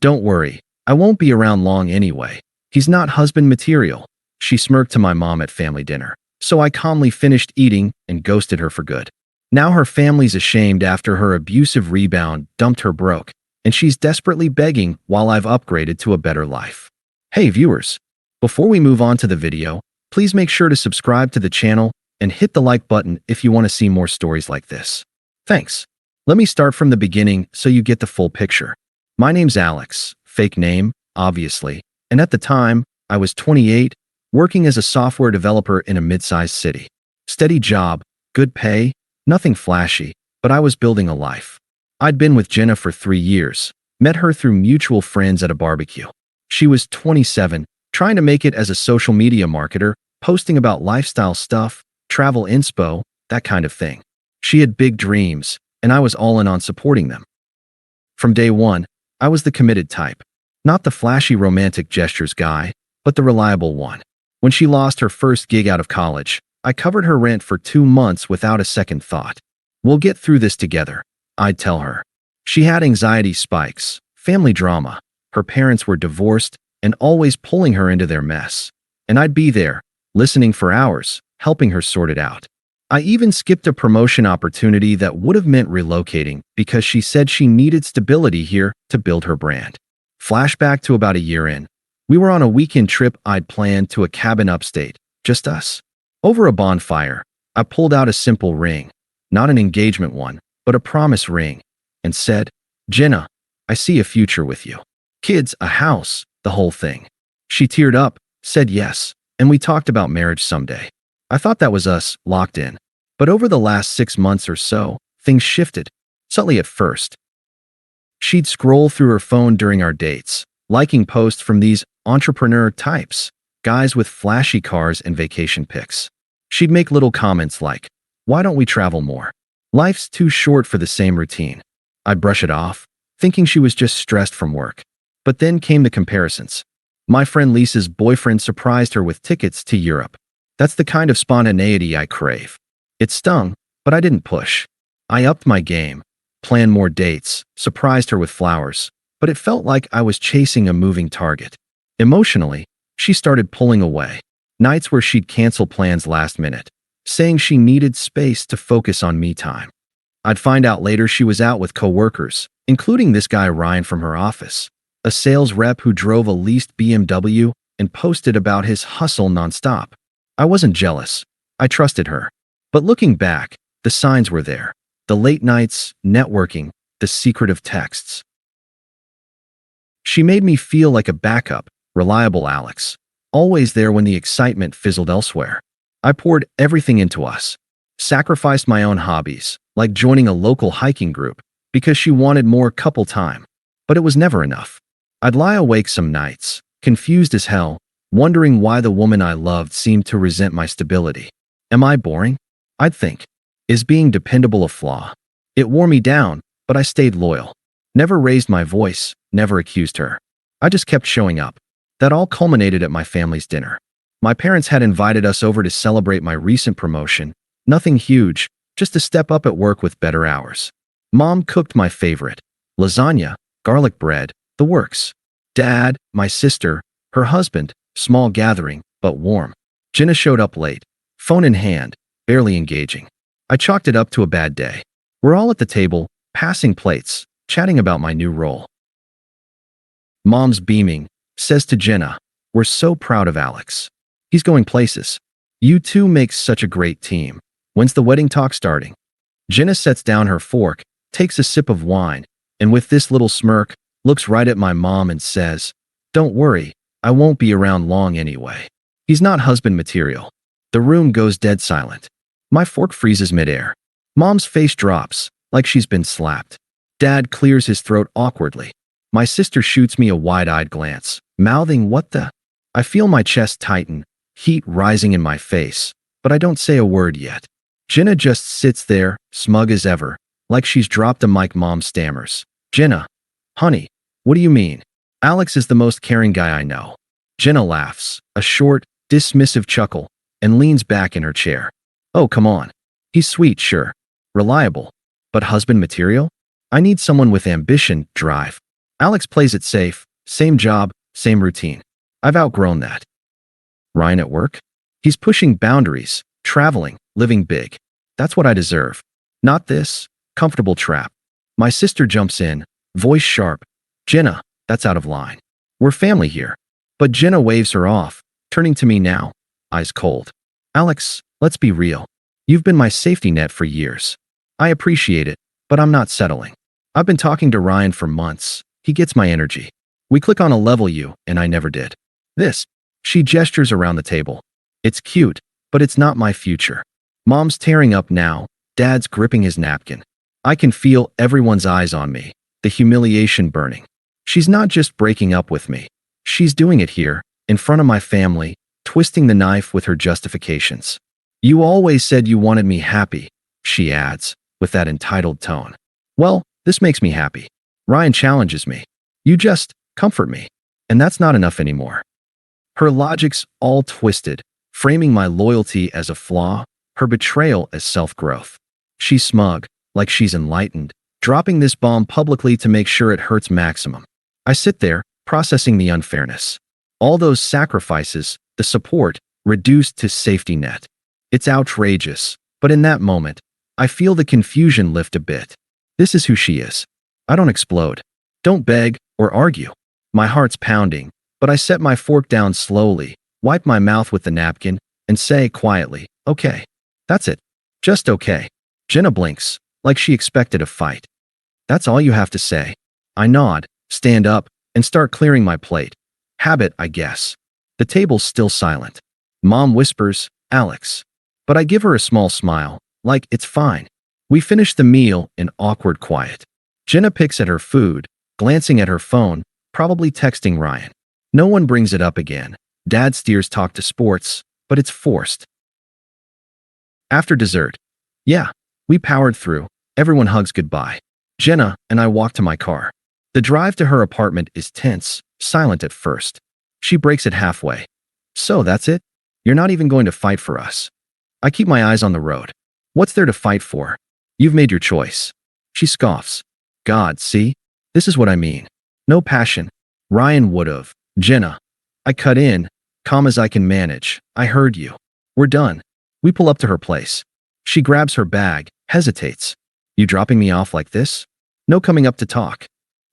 Don't worry, I won't be around long anyway. He's not husband material. She smirked to my mom at family dinner. So I calmly finished eating and ghosted her for good. Now her family's ashamed after her abusive rebound dumped her broke, and she's desperately begging while I've upgraded to a better life. Hey viewers, before we move on to the video, please make sure to subscribe to the channel and hit the like button if you want to see more stories like this. Thanks. Let me start from the beginning so you get the full picture. My name's Alex, fake name, obviously, and at the time, I was 28, working as a software developer in a mid-sized city. Steady job, good pay, nothing flashy, but I was building a life. I'd been with Jenna for 3 years, met her through mutual friends at a barbecue. She was 27, trying to make it as a social media marketer, posting about lifestyle stuff, travel inspo, that kind of thing. She had big dreams, and I was all in on supporting them. From day one, I was the committed type. Not the flashy romantic gestures guy, but the reliable one. When she lost her first gig out of college, I covered her rent for 2 months without a second thought. We'll get through this together, I'd tell her. She had anxiety spikes, family drama. Her parents were divorced and always pulling her into their mess. And I'd be there, listening for hours, helping her sort it out. I even skipped a promotion opportunity that would have meant relocating because she said she needed stability here to build her brand. Flashback to about a year in. We were on a weekend trip I'd planned to a cabin upstate, just us. Over a bonfire, I pulled out a simple ring, not an engagement one, but a promise ring, and said, "Jenna, I see a future with you. Kids, a house, the whole thing." She teared up, said yes, and we talked about marriage someday. I thought that was us, locked in. But over the last 6 months or so, things shifted, subtly at first. She'd scroll through her phone during our dates, liking posts from these entrepreneur types, guys with flashy cars and vacation pics. She'd make little comments like, "Why don't we travel more? Life's too short for the same routine." I'd brush it off, thinking she was just stressed from work. But then came the comparisons. My friend Lisa's boyfriend surprised her with tickets to Europe. That's the kind of spontaneity I crave. It stung, but I didn't push. I upped my game, planned more dates, surprised her with flowers, but it felt like I was chasing a moving target. Emotionally, she started pulling away. Nights where she'd cancel plans last minute, saying she needed space to focus on me time. I'd find out later she was out with coworkers, including this guy Ryan from her office, a sales rep who drove a leased BMW and posted about his hustle nonstop. I wasn't jealous. I trusted her. But looking back, the signs were there. The late nights, networking, the secretive texts. She made me feel like a backup, reliable Alex, always there when the excitement fizzled elsewhere. I poured everything into us, sacrificed my own hobbies, like joining a local hiking group, because she wanted more couple time. But it was never enough. I'd lie awake some nights, confused as hell, wondering why the woman I loved seemed to resent my stability. Am I boring? I'd think. Is being dependable a flaw? It wore me down, but I stayed loyal. Never raised my voice, never accused her. I just kept showing up. That all culminated at my family's dinner. My parents had invited us over to celebrate my recent promotion. Nothing huge, just a step up at work with better hours. Mom cooked my favorite, lasagna, garlic bread, the works. Dad, my sister, her husband, small gathering, but warm. Jenna showed up late, phone in hand, barely engaging. I chalked it up to a bad day. We're all at the table, passing plates, chatting about my new role. Mom's beaming, says to Jenna, "We're so proud of Alex. He's going places. You two make such a great team. When's the wedding talk starting?" Jenna sets down her fork, takes a sip of wine, and with this little smirk, looks right at my mom and says, "Don't worry, I won't be around long anyway. He's not husband material." The room goes dead silent. My fork freezes midair. Mom's face drops, like she's been slapped. Dad clears his throat awkwardly. My sister shoots me a wide-eyed glance, mouthing, "What the?" I feel my chest tighten, heat rising in my face, but I don't say a word yet. Jenna just sits there, smug as ever, like she's dropped a mic. Mom stammers, "Jenna, honey, what do you mean? Alex is the most caring guy I know." Jenna laughs, a short, dismissive chuckle, and leans back in her chair. "Oh, come on. He's sweet, sure. Reliable. But husband material? I need someone with ambition, drive." Alex plays it safe, same job, same routine. I've outgrown that. Ryan at work? He's pushing boundaries, traveling, living big. That's what I deserve. Not this comfortable trap. My sister jumps in, voice sharp. Jenna, that's out of line. We're family here. But Jenna waves her off, turning to me now, eyes cold. Alex, let's be real. You've been my safety net for years. I appreciate it, but I'm not settling. I've been talking to Ryan for months. He gets my energy. We click on a level you, and I never did. This. She gestures around the table. It's cute, but it's not my future. Mom's tearing up now. Dad's gripping his napkin. I can feel everyone's eyes on me, the humiliation burning. She's not just breaking up with me. She's doing it here, in front of my family, twisting the knife with her justifications. You always said you wanted me happy, she adds, with that entitled tone. Well, this makes me happy. Ryan challenges me. You just comfort me. And that's not enough anymore. Her logic's all twisted, framing my loyalty as a flaw, her betrayal as self-growth. She's smug, like she's enlightened, dropping this bomb publicly to make sure it hurts maximum. I sit there, processing the unfairness. All those sacrifices, the support, reduced to safety net. It's outrageous, but in that moment, I feel the confusion lift a bit. This is who she is. I don't explode. Don't beg or argue. My heart's pounding, but I set my fork down slowly, wipe my mouth with the napkin, and say quietly, okay. That's it. Just okay. Jenna blinks, like she expected a fight. That's all you have to say. I nod, stand up, and start clearing my plate. Habit, I guess. The table's still silent. Mom whispers, Alex. But I give her a small smile, like it's fine. We finish the meal in awkward quiet. Jenna picks at her food, glancing at her phone, probably texting Ryan. No one brings it up again. Dad steers talk to sports, but it's forced. After dessert. Yeah, we powered through. Everyone hugs goodbye. Jenna and I walk to my car. The drive to her apartment is tense, silent at first. She breaks it halfway. So that's it? You're not even going to fight for us. I keep my eyes on the road. What's there to fight for? You've made your choice. She scoffs. God, see? This is what I mean. No passion. Ryan would've. Jenna. I cut in, calm as I can manage. I heard you. We're done. We pull up to her place. She grabs her bag, hesitates. You dropping me off like this? No coming up to talk.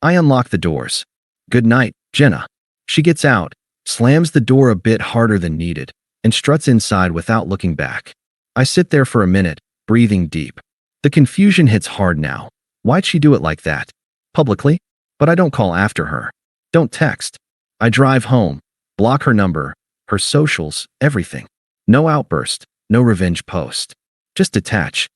I unlock the doors. Good night, Jenna. She gets out, slams the door a bit harder than needed, and struts inside without looking back. I sit there for a minute, breathing deep. The confusion hits hard now. Why'd she do it like that? Publicly? But I don't call after her. Don't text. I drive home, block her number, her socials, everything. No outburst, no revenge post. Just detach.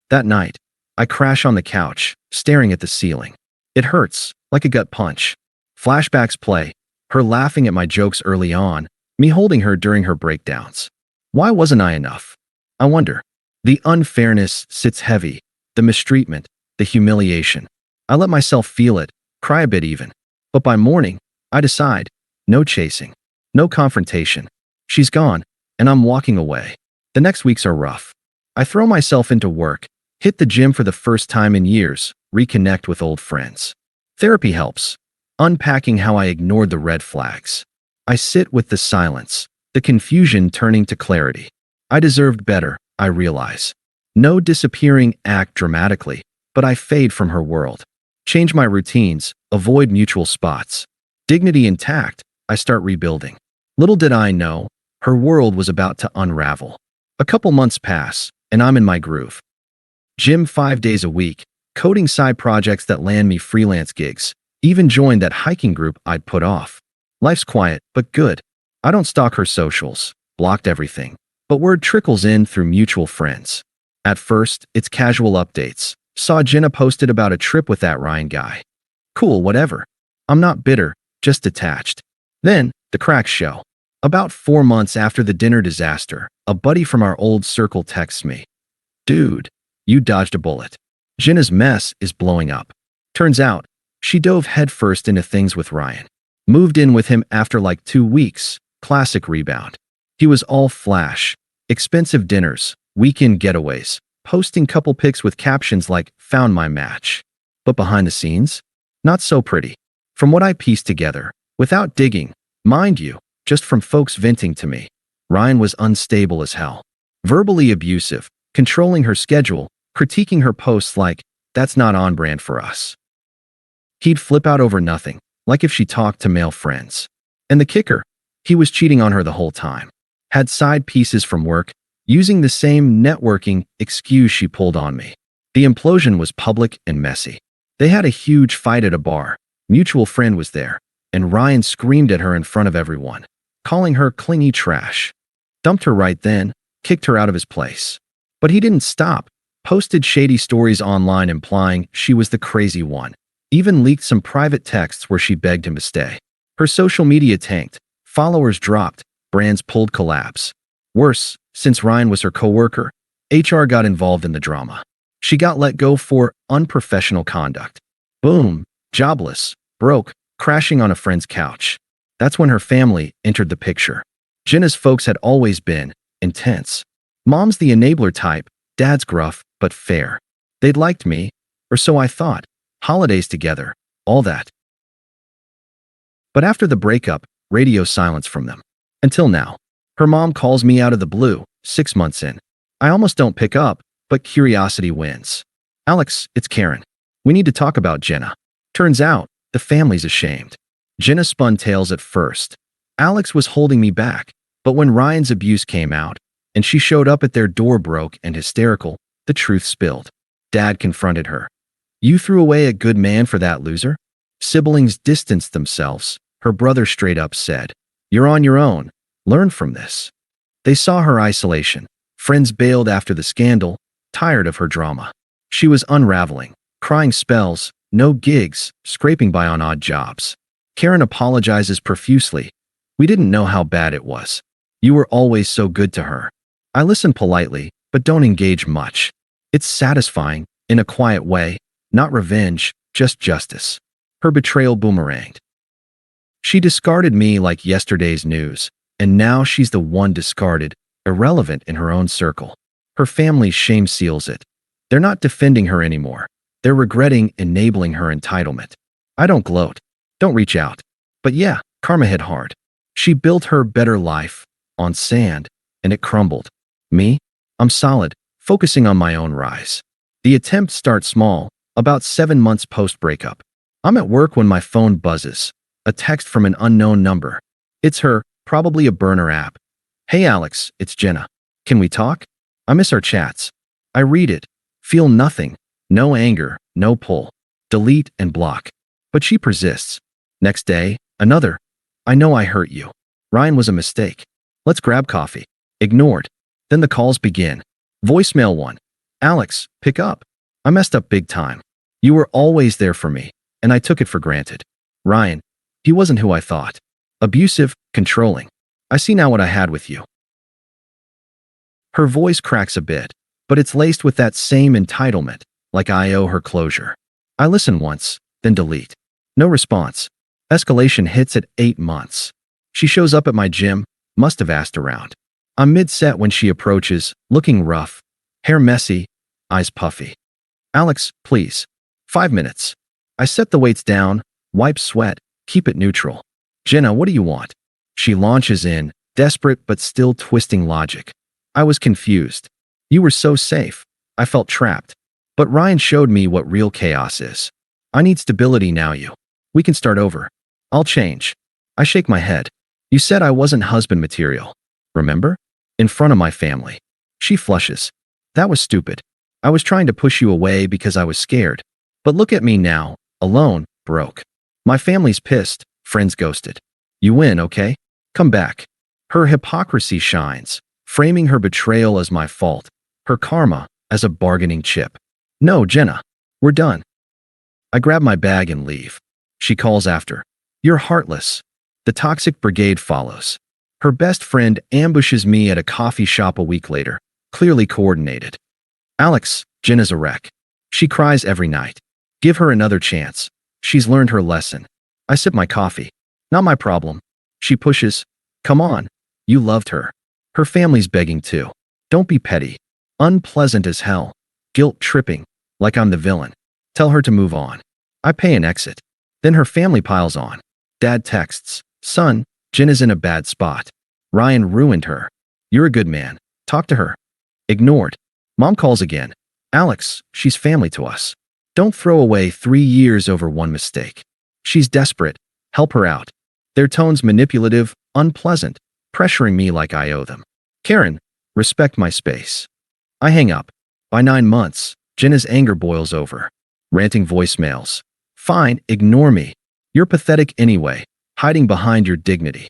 That night, I crash on the couch, staring at the ceiling. It hurts, like a gut punch. Flashbacks play, her laughing at my jokes early on, me holding her during her breakdowns. Why wasn't I enough? I wonder. The unfairness sits heavy, the mistreatment, the humiliation. I let myself feel it, cry a bit even. But by morning, I decide, no chasing, no confrontation. She's gone, and I'm walking away. The next weeks are rough. I throw myself into work, hit the gym for the first time in years, reconnect with old friends. Therapy helps, unpacking how I ignored the red flags. I sit with the silence, the confusion turning to clarity. I deserved better, I realize. No disappearing act dramatically, but I fade from her world. Change my routines, avoid mutual spots. Dignity intact, I start rebuilding. Little did I know, her world was about to unravel. A couple months pass, and I'm in my groove. Gym 5 days a week, coding side projects that land me freelance gigs, even joined that hiking group I'd put off. Life's quiet, but good. I don't stalk her socials, blocked everything, but word trickles in through mutual friends. At first, it's casual updates. Saw Jenna posted about a trip with that Ryan guy. Cool, whatever. I'm not bitter, just detached. Then, the cracks show. About 4 months after the dinner disaster, a buddy from our old circle texts me. Dude, you dodged a bullet. Jenna's mess is blowing up. Turns out, she dove headfirst into things with Ryan. Moved in with him after like 2 weeks. Classic rebound. He was all flash. Expensive dinners, weekend getaways, posting couple pics with captions like, found my match. But behind the scenes? Not so pretty. From what I pieced together, without digging, mind you, just from folks venting to me, Ryan was unstable as hell. Verbally abusive, controlling her schedule, critiquing her posts like, that's not on brand for us. He'd flip out over nothing, like if she talked to male friends. And the kicker, he was cheating on her the whole time. Had side pieces from work, using the same networking excuse she pulled on me. The implosion was public and messy. They had a huge fight at a bar. Mutual friend was there, and Ryan screamed at her in front of everyone, calling her clingy trash. Dumped her right then, kicked her out of his place. But he didn't stop. Posted shady stories online implying she was the crazy one. Even leaked some private texts where she begged him to stay. Her social media tanked. Followers dropped. Brands pulled collabs. Worse, since Ryan was her coworker, HR got involved in the drama. She got let go for unprofessional conduct. Boom, jobless, broke, crashing on a friend's couch. That's when her family entered the picture. Jenna's folks had always been intense. Mom's the enabler type, dad's gruff, but fair. They'd liked me, or so I thought. Holidays together, all that. But after the breakup, radio silence from them. Until now. Her mom calls me out of the blue, 6 months in. I almost don't pick up, but curiosity wins. Alex, it's Karen. We need to talk about Jenna. Turns out, the family's ashamed. Jenna spun tales at first. Alex was holding me back, but when Ryan's abuse came out, and she showed up at their door broke and hysterical, the truth spilled. Dad confronted her. You threw away a good man for that loser? Siblings distanced themselves. Her brother straight up said, you're on your own. Learn from this. They saw her isolation. Friends bailed after the scandal, tired of her drama. She was unraveling, crying spells, no gigs, scraping by on odd jobs. Karen apologizes profusely. We didn't know how bad it was. You were always so good to her. I listen politely, but don't engage much. It's satisfying, in a quiet way, not revenge, just justice. Her betrayal boomeranged. She discarded me like yesterday's news, and now she's the one discarded, irrelevant in her own circle. Her family's shame seals it. They're not defending her anymore. They're regretting enabling her entitlement. I don't gloat. Don't reach out. But yeah, karma hit hard. She built her better life on sand, and it crumbled. Me? I'm solid, focusing on my own rise. The attempt starts small, about 7 months post-breakup. I'm at work when my phone buzzes. A text from an unknown number. It's her, probably a burner app. Hey Alex, it's Jenna. Can we talk? I miss our chats. I read it. Feel nothing. No anger, no pull. Delete and block. But she persists. Next day, another. I know I hurt you. Ryan was a mistake. Let's grab coffee. Ignored. Then the calls begin. Voicemail 1. Alex, pick up. I messed up big time. You were always there for me, and I took it for granted. Ryan, he wasn't who I thought. Abusive, controlling. I see now what I had with you. Her voice cracks a bit, but it's laced with that same entitlement, like I owe her closure. I listen once, then delete. No response. Escalation hits at 8 months. She shows up at my gym, must have asked around. I'm mid-set when she approaches, looking rough. Hair messy, eyes puffy. Alex, please. 5 minutes. I set the weights down, wipe sweat, keep it neutral. Jenna, what do you want? She launches in, desperate but still twisting logic. I was confused. You were so safe. I felt trapped. But Ryan showed me what real chaos is. I need stability now, you. We can start over. I'll change. I shake my head. You said I wasn't husband material. Remember? In front of my family. She flushes. That was stupid. I was trying to push you away because I was scared. But look at me now, alone, broke. My family's pissed, friends ghosted. You win, okay? Come back. Her hypocrisy shines, framing her betrayal as my fault, her karma as a bargaining chip. No, Jenna, we're done. I grab my bag and leave. She calls after. You're heartless. The toxic brigade follows. Her best friend ambushes me at a coffee shop a week later, clearly coordinated. Alex, Jenna's a wreck. She cries every night. Give her another chance. She's learned her lesson. I sip my coffee. Not my problem. She pushes. Come on. You loved her. Her family's begging too. Don't be petty. Unpleasant as hell. Guilt tripping. Like I'm the villain. Tell her to move on. I pay an exit. Then her family piles on. Dad texts, "Son, Jenna's in a bad spot. Ryan ruined her. You're a good man. Talk to her." Ignored. Mom calls again. "Alex, she's family to us. Don't throw away 3 years over one mistake. She's desperate. Help her out." Their tone's manipulative, unpleasant, pressuring me like I owe them. "Karen, respect my space." I hang up. By 9 months, Jenna's anger boils over. Ranting voicemails. "Fine, ignore me. You're pathetic anyway, hiding behind your dignity.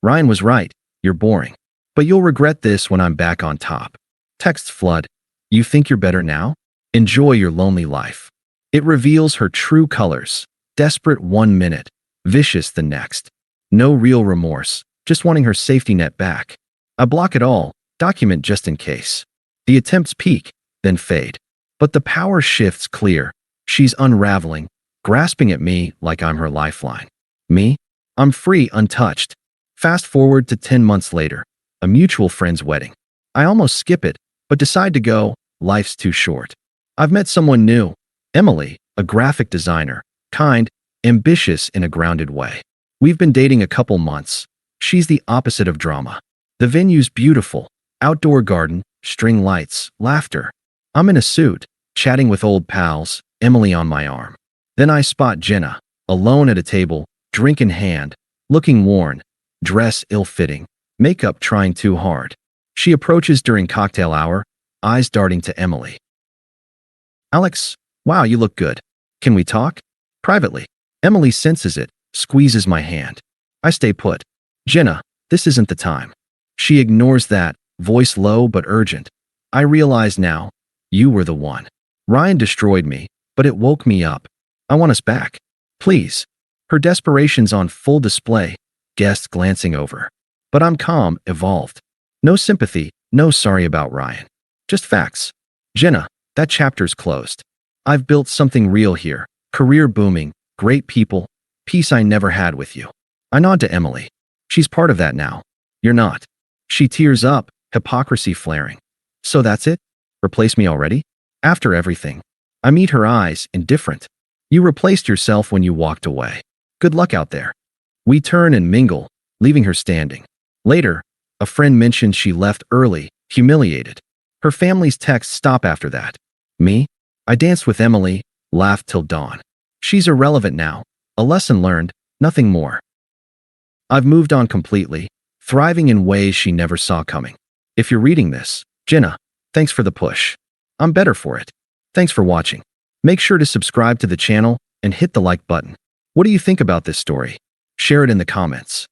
Ryan was right. You're boring. But you'll regret this when I'm back on top." Texts flood. "You think you're better now? Enjoy your lonely life." It reveals her true colors. Desperate 1 minute, vicious the next. No real remorse, just wanting her safety net back. I block it all, document just in case. The attempts peak, then fade. But the power shifts clear. She's unraveling, grasping at me like I'm her lifeline. Me? I'm free, untouched. Fast forward to 10 months later, a mutual friend's wedding. I almost skip it, but decide to go. Life's too short. I've met someone new, Emily, a graphic designer, kind, ambitious in a grounded way. We've been dating a couple months. She's the opposite of drama. The venue's beautiful, outdoor garden, string lights, laughter. I'm in a suit, chatting with old pals, Emily on my arm. Then I spot Jenna, alone at a table, drink in hand, looking worn, dress ill-fitting, makeup trying too hard. She approaches during cocktail hour, eyes darting to Emily. "Alex, wow, you look good. Can we talk?" Privately. Emily senses it, squeezes my hand. I stay put. "Jenna, this isn't the time." She ignores that, voice low but urgent. I realize now, you were the one. Ryan destroyed me, but it woke me up. I want us back. Please. Her desperation's on full display, guests glancing over. But I'm calm, evolved. No sympathy, no sorry about Ryan. Just facts. "Jenna, that chapter's closed. I've built something real here. Career booming, great people, peace I never had with you." I nod to Emily. "She's part of that now. You're not." She tears up, hypocrisy flaring. "So that's it? Replace me already? After everything?" I meet her eyes, indifferent. "You replaced yourself when you walked away. Good luck out there." We turn and mingle, leaving her standing. Later, a friend mentioned she left early, humiliated. Her family's texts stop after that. Me? I danced with Emily, laughed till dawn. She's irrelevant now. A lesson learned, nothing more. I've moved on completely, thriving in ways she never saw coming. If you're reading this, Jenna, thanks for the push. I'm better for it. Thanks for watching. Make sure to subscribe to the channel and hit the like button. What do you think about this story? Share it in the comments.